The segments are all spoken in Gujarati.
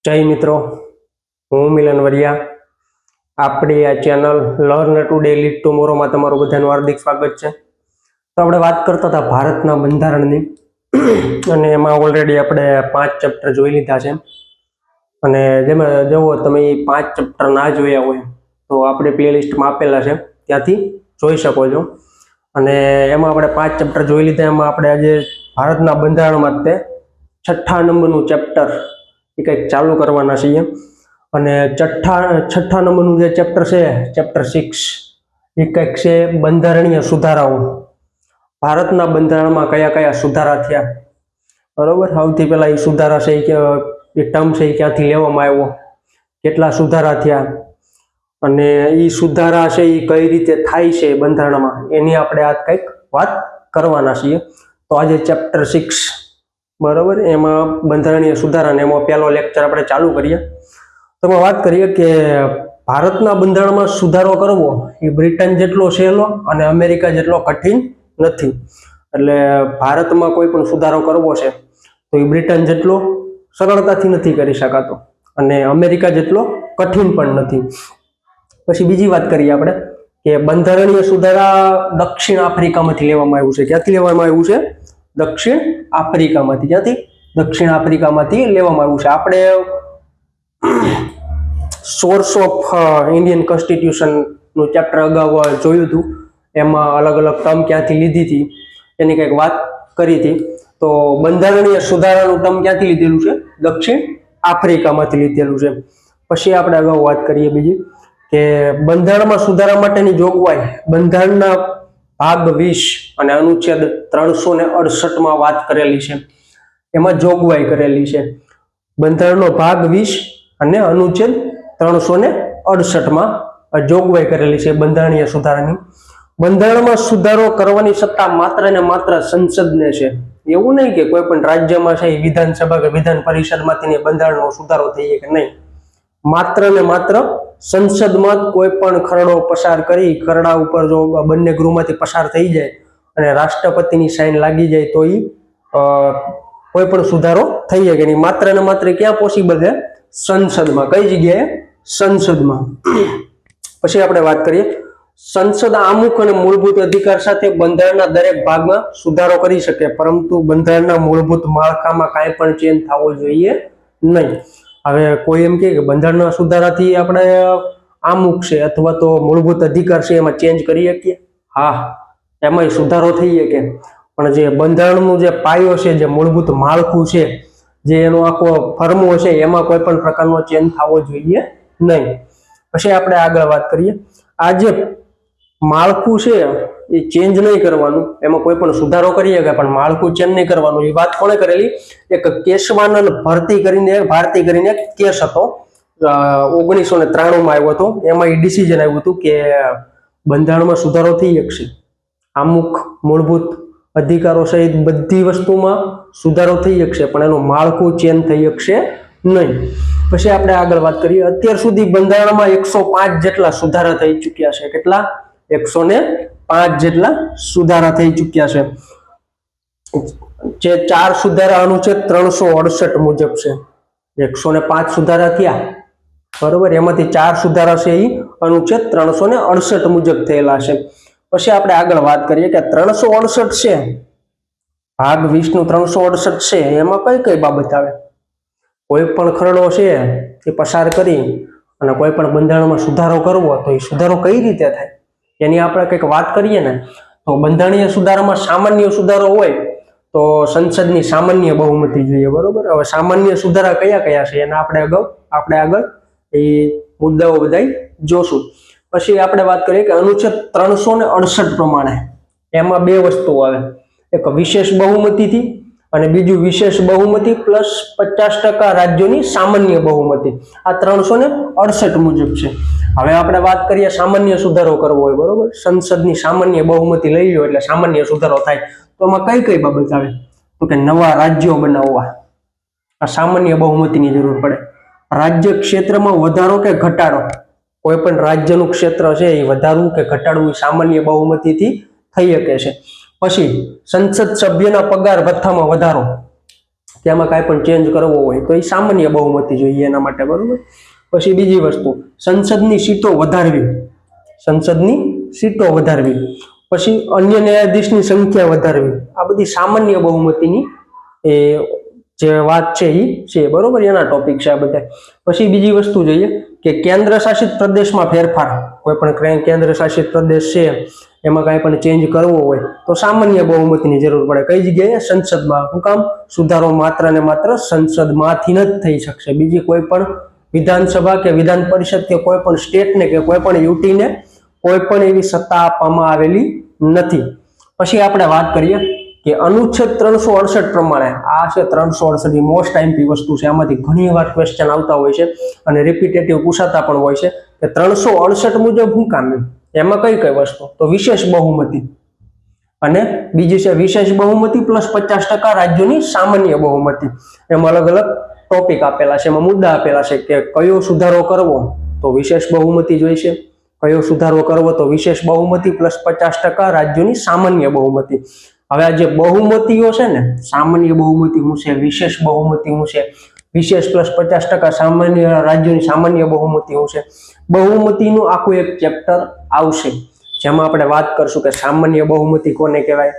જય મિત્રો, હું મિલન વરિયા. આપણી આ ચેનલ લર્ન ટુડે લીડ ટુમોરોમાં તમારું બધાનું હાર્દિક સ્વાગત છે. તો આપણે વાત કરતા હતા ભારતના બંધારણની, અને એમાં ઓલરેડી આપણે 5 ચેપ્ટર જોઈ લીધા છે. અને જેમાં જુઓ તમે 5 ચેપ્ટર ના જોયા હોય તો આપણે પ્લેલિસ્ટમાં આપેલા છે, ત્યાંથી જોઈ શકો છો. અને એમાં આપણે 5 ચેપ્ટર જોઈ લીધા. એમાં આપણે આજે ભારતના બંધારણમાં તે 6થા નંબરનું ચેપ્ટર એ કંઈક ચાલુ કરવાના છીએ. અને છઠ્ઠા નંબરનું જે ચેપ્ટર છે, ચેપ્ટર 6, એ કંઈક છે બંધારણીય સુધારાઓ. ભારતના બંધારણમાં કયા કયા સુધારા થયા, બરોબર. સૌથી પહેલા એ સુધારા છે એ ટર્મ છે એ ક્યાંથી લેવામાં આવ્યો, કેટલા સુધારા થયા, અને એ સુધારા છે એ કઈ રીતે થાય છે બંધારણમાં, એની આપણે આ કંઈક વાત કરવાના છીએ. તો આજે ચેપ્ટર 6, બરોબર, એમાં બંધારણીય સુધારા, ને એમાં પહેલો લેક્ચર આપણે ચાલુ કરીએ. તો એમાં વાત કરીએ કે ભારતના બંધારણમાં સુધારો કરવો એ બ્રિટન જેટલો સહેલો અને અમેરિકા જેટલો કઠિન નથી. એટલે ભારતમાં કોઈ પણ સુધારો કરવો છે તો એ બ્રિટન જેટલો સરળતાથી નથી કરી શકાતો, અને અમેરિકા જેટલો કઠિન પણ નથી. પછી બીજી વાત કરીએ આપણે કે બંધારણીય સુધારા દક્ષિણ આફ્રિકામાંથી લેવામાં આવ્યું છે. ક્યાંથી લેવામાં આવ્યું છે? દક્ષિણ આફ્રિકામાંથી. ક્યાંથી? દક્ષિણ આફ્રિકામાંથી લેવામાં આવ્યું છે. આપણે સોર્સ ઓફ ઇન્ડિયન કોન્સ્ટિટ્યુશન નું ચેપ્ટર અગાઉ જોયું હતું. એમાં અલગ અલગ ટર્મ ક્યાંથી લીધી હતી એની કંઈક વાત કરી હતી. તો બંધારણીય સુધારાનું ટર્મ ક્યાંથી લીધેલું છે? દક્ષિણ આફ્રિકામાંથી લીધેલું છે. પછી આપણે અગાઉ વાત કરીએ બીજી કે બંધારણમાં સુધારા માટેની જોગવાઈ બંધારણના ભાગ 20 અને અનુચ્છેદ 368 વાત કરેલી છે. એમાં જોગવાઈ કરેલી છે. બંધારણનો ભાગ 20 અને અનુચ્છેદ 368 જોગવાઈ કરેલી છે બંધારણીય સુધારાની. બંધારણમાં સુધારો કરવાની સત્તા માત્ર ને માત્ર સંસદને છે. એવું નહીં કે કોઈ પણ રાજ્યમાં છે વિધાનસભા કે વિધાન પરિષદમાંથી બંધારણનો સુધારો થઈ કે નહીં. માત્ર ને માત્ર સંસદમાં કોઈ પણ ખરડો પસાર કરી, ખરડા ઉપર જો બંને ગૃહમાંથી પસાર થઈ જાય અને રાષ્ટ્રપતિની સાઇન લાગી જાય તો એ કોઈ પણ સુધારો થઈ જાય કે નહીં. માત્ર ને માત્ર ક્યાં પોસિબલ છે? સંસદમાં. કઈ જગ્યાએ? સંસદમાં. પછી આપણે વાત કરીએ, સંસદ આમુખ અને મૂળભૂત અધિકાર સાથે બંધારણના દરેક ભાગમાં સુધારો કરી શકે, પરંતુ બંધારણના મૂળભૂત માળખામાં કાંઈ પણ ચેન્જ થવો જોઈએ નહીં. હવે કોઈ એમ કે બંધારણના સુધારાથી આપણે આમુખ છે અથવા તો મૂળભૂત અધિકાર છે એમાં ચેન્જ કરી શકીએ? હા, એમાં સુધારો થઈ શકે. પણ જે બંધારણનું જે પાયો છે, જે મૂળભૂત માળખું છે, જે એનો આખો ફર્મો છે, એમાં કોઈ પણ પ્રકારનો ચેન્જ થવો જોઈએ નહીં. પછી આપણે આગળ વાત કરીએ, આ જે માળખું છે એ ચેન્જ નહીં કરવાનું, એમાં કોઈ પણ સુધારો કરી શકે પણ માળખું ચેન્જ નહીં કરવાનું. એ વાત કોણે કરેલી? એક કેશવાનંદ ભારતી કરીને કેસ હતો, 1993 માં આવ્યો હતો. એમાં એ ડિસિઝન આવ્યું હતું કે બંધારણમાં સુધારો થઈ શકશે, અમુક મૂળભૂત અધિકારો સહિત બધી વસ્તુમાં સુધારો થઈ શકશે, પણ એનું માળખું ચેન્જ થઈ શકશે નહીં. પછી આપણે આગળ વાત કરીએ, અત્યાર સુધી બંધારણમાં 105 જેટલા સુધારા થઈ ચૂક્યા છે. કેટલા? 105 જેટલા સુધારા થઈ ચૂક્યા છે. જે 4 સુધારા અનુચ્છેદ 368 મુજબ છે. 105 સુધારા થયા, બરોબર. એમાંથી 4 સુધારા છે એ અનુચ્છેદ 368 મુજબ થયેલા છે. પછી આપણે આગળ વાત કરીએ કે 368 છે, ભાગ 20 નું 368 છે, એમાં કઈ કઈ બાબત આવે? કોઈ પણ ખરડો છે એ પસાર કરી અને કોઈ પણ બંધારણમાં સુધારો કરવો, તો એ સુધારો કઈ રીતે થાય એની આપણે કંઈક વાત કરીએ ને. તો બંધારણીય સુધારામાં સામાન્ય સુધારો હોય તો સંસદની સામાન્ય બહુમતી જોઈએ, બરોબર. હવે સામાન્ય સુધારા કયા કયા છે એના આપણે આગળ એ મુદ્દાઓ બધા જોશું. પછી આપણે વાત કરીએ કે અનુચ્છેદ 368 પ્રમાણે એમાં 2 વસ્તુઓ આવે, એક વિશેષ બહુમતીથી અને બીજું વિશેષ બહુમતી પ્લસ 50% રાજ્યોની સામાન્ય બહુમતી. આ 368 મુજબ છે. હવે આપણે વાત કરીએ સામાન્ય સુધારો કરવો હોય, બરોબર, સંસદની સામાન્ય બહુમતી લઈ લો એટલે સામાન્ય સુધારો થાય. તો એમાં કઈ કઈ બાબત આવે? તો કે નવા રાજ્યો બનાવવા, આ સામાન્ય બહુમતીની જરૂર પડે. રાજ્ય ક્ષેત્રમાં વધારો કે ઘટાડો, કોઈ પણ રાજ્યનું ક્ષેત્ર છે એ વધારવું કે ઘટાડવું સામાન્ય બહુમતીથી થઈ શકે છે. પછી સંસદ સભ્યના પગાર ભથ્થામાં વધારો, કે આમાં કાંઈ પણ ચેન્જ કરવો હોય તો એ સામાન્ય બહુમતી જોઈએ એના માટે, બરોબર. પછી બીજી વસ્તુ, સંસદની સીટો વધારવી, સંસદની સીટો વધારવી. પછી અન્ય ન્યાયાધીશની સંખ્યા વધારવી. આ બધી સામાન્ય બહુમતીની એ જે વાત છે એ છે, બરોબર, એના ટોપિક છે આ બધા. પછી બીજી વસ્તુ જોઈએ કે કેન્દ્ર શાસિત પ્રદેશમાં ફેરફાર. કોઈ પણ કેન્દ્ર શાસિત પ્રદેશ છે એમાં કાંઈ પણ ચેન્જ કરવો હોય તો સામાન્ય બહુમતીની જરૂર પડે. કઈ જગ્યાએ? સંસદમાં. શું કામ? સુધારો માત્ર ને માત્ર સંસદમાંથી જ થઈ શકશે. બીજી કોઈ પણ વિધાનસભા કે વિધાન પરિષદ કે કોઈ પણ સ્ટેટને કે કોઈ પણ યુટીને કોઈ પણ એવી સત્તા આપવામાં આવેલી નથી. પછી આપણે વાત કરીએ કે અનુચ્છેદ 368 પ્રમાણે, આ છે 368 મોસ્ટ આઈએમપી વસ્તુ છે, આમાંથી ઘણી વાર ક્વેશ્ચન આવતા હોય છે અને રિપીટેટિવ પૂછાતા પણ હોય છે કે 368 મુજબ શું કામ? એમાં કઈ કઈ વસ્તુ? તો વિશેષ બહુમતી, અને બીજી છે વિશેષ બહુમતી પ્લસ 50% રાજ્યોની સામાન્ય બહુમતી. એમાં અલગ અલગ ટોપિક આપેલા છે, એમાં મુદ્દા આપેલા છે કે કયો સુધારો કરવો તો વિશેષ બહુમતી જોઈશે, કયો સુધારો કરવો તો વિશેષ બહુમતી પ્લસ 50% રાજ્યોની સામાન્ય બહુમતી. હવે આ જે બહુમતીઓ છે ને, સામાન્ય બહુમતી શું છે, વિશેષ બહુમતી શું છે, વિશેષ પ્લસ 50% સામાન્ય રાજ્યોની સામાન્ય બહુમતી શું છે, બહુમતીનું આખું એક ચેપ્ટર આવશે જેમાં આપણે વાત કરશું કે સામાન્ય બહુમતી કોને કહેવાય,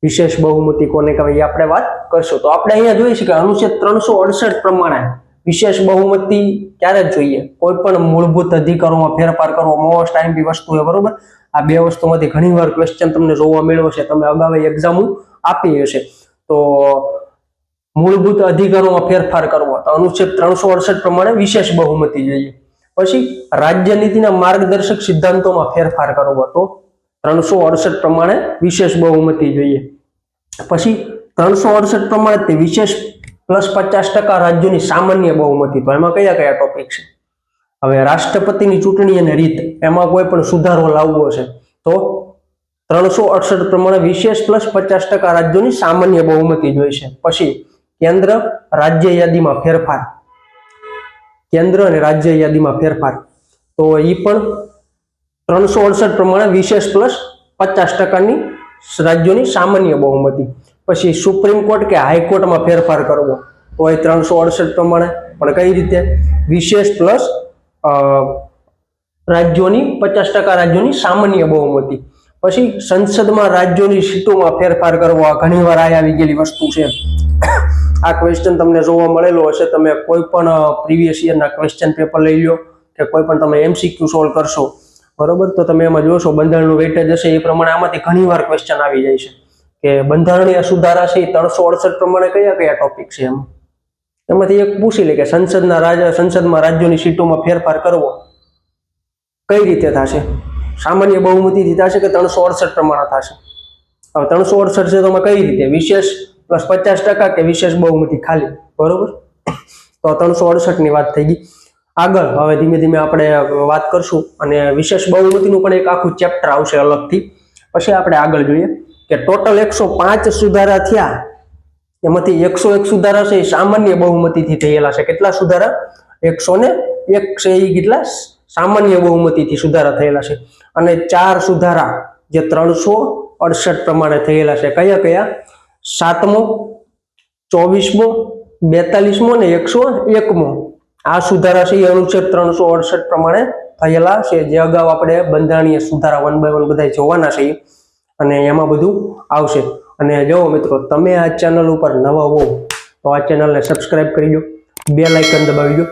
વિશેષ બહુમતી કોને કહેવાય, એ આપણે વાત કરશું. તો આપણે અહીંયા જોઈએ છીએ કે અનુચ્છેદ 368 પ્રમાણે વિશેષ બહુમતી ક્યારે જોઈએ? કોઈ પણ મૂળભૂત અધિકારોમાં ફેરફાર કરવો, મોસ્ટ આઈએમપી વસ્તુ છે, બરોબર. આ બે વસ્તુમાંથી ઘણીવાર ક્વેશ્ચન તમને જોવા મળ્યો છે, તમે અગાઉ એક્ઝામ આપી હશે. તો મૂળભૂત અધિકારોમાં ફેરફાર કરવો તો અનુચ્છેદ 368 પ્રમાણે વિશેષ બહુમતી જોઈએ. પછી રાજ્ય નીતિના માર્ગદર્શક સિદ્ધાંતોમાં ફેરફાર કરવો તો 368 પ્રમાણે વિશેષ બહુમતી જોઈએ. પછી 368 પ્રમાણે વિશેષ પ્લસ 50% રાજ્યોની સામાન્ય બહુમતી. તો એમાં કયા કયા ટોપિક છે? હવે રાષ્ટ્રપતિની ચૂંટણી અને રીત, એમાં કોઈ પણ સુધારો લાવવો છે તો 368 પ્રમાણે વિશેષ પ્લસ 50% રાજ્યોની સામાન્ય બહુમતી જોઈશે. પછી કેન્દ્ર રાજ્ય યાદીમાં ફેરફાર, કેન્દ્ર અને રાજ્ય યાદીમાં ફેરફાર તો એ પણ 368 પ્રમાણે વિશેષ પ્લસ 50%ની રાજ્યોની સામાન્ય બહુમતી. પછી સુપ્રીમ કોર્ટ કે હાઈકોર્ટમાં ફેરફાર કરવો તો એ 368 પ્રમાણે, પણ કઈ રીતે? વિશેષ પ્લસ રાજ્યોની 50% રાજ્યોની સામાન્ય બહુમતી. પછી સંસદમાં રાજ્યોની સીટોમાં ફેરફાર કરવો, આ ઘણીવાર આવી ગયેલી વસ્તુ છે. આ ક્વેશ્ચન તમને જોવા મળેલો હશે, તમે કોઈ પણ પ્રીવિયસ યરના ક્વેશ્ચન પેપર લઈ લો કે કોઈ પણ તમે એમસીક્યુ સોલ્વ કરશો, બરોબર, તો તમે એમાં જોશો બંધારણનું વેટેજ હશે એ પ્રમાણે આમાંથી ઘણીવાર ક્વેશ્ચન આવી જાય છે કે બંધારણીય સુધારા છે એ 368 પ્રમાણે કયા કયા ટોપિક છે. એમાંથી એક પૂછી લે કે સંસદમાં રાજ્યોની સીટોમાં ફેરફાર કરવો કઈ રીતે થશે? સામાન્ય બહુમતીથી થશે કે 368 પ્રમાણે થશે? હવે 368 છે તો કઈ રીતે? વિશેષ પ્લસ 50% કે વિશેષ બહુમતી ખાલી, બરોબર. તો 368 ની વાત થઈ ગઈ. આગળ હવે ધીમે ધીમે આપણે વાત કરશું અને વિશેષ બહુમતીનું પણ એક આખું ચેપ્ટર આવશે અલગથી. પછી આપણે આગળ જોઈએ કે ટોટલ 105 સુધારા થયા, એમાંથી 101 સુધારા છે એ સામાન્ય બહુમતીથી થયેલા છે. કેટલા સુધારા? 101 છે એ કેટલા સામાન્ય બહુમતીથી સુધારા થયેલા છે. અને 4 સુધારા જે 368 પ્રમાણે થયેલા છે. કયા કયા? 7મો, 24મો, 42મો અને 101મો. આ સુધારા છે એ અનુચ્છેદ 368 પ્રમાણે થયેલા છે, જે અગાઉ આપણે બંધારણીય સુધારા 1 by 1 બધા જોવાના છે અને એમાં બધું આવશે. અને જો મિત્રો તમે આ ચેનલ ઉપર નવા હો તો આ ચેનલને સબસ્ક્રાઇબ કરી દો, બેલ આઇકન દબાવી દો,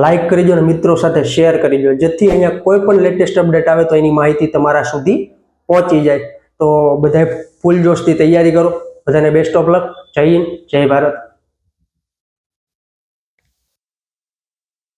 લાઈક કરી દો અને મિત્રો સાથે શેર કરી દો, જેથી અહીંયા કોઈ પણ લેટેસ્ટ અપડેટ આવે તો એની માહિતી તમારા સુધી પહોંચી જાય. તો બધાએ ફૂલ જોશથી તૈયારી કરો. બધાને બેસ્ટ ઓફ લક. જય હિન્દ, જય ભારત.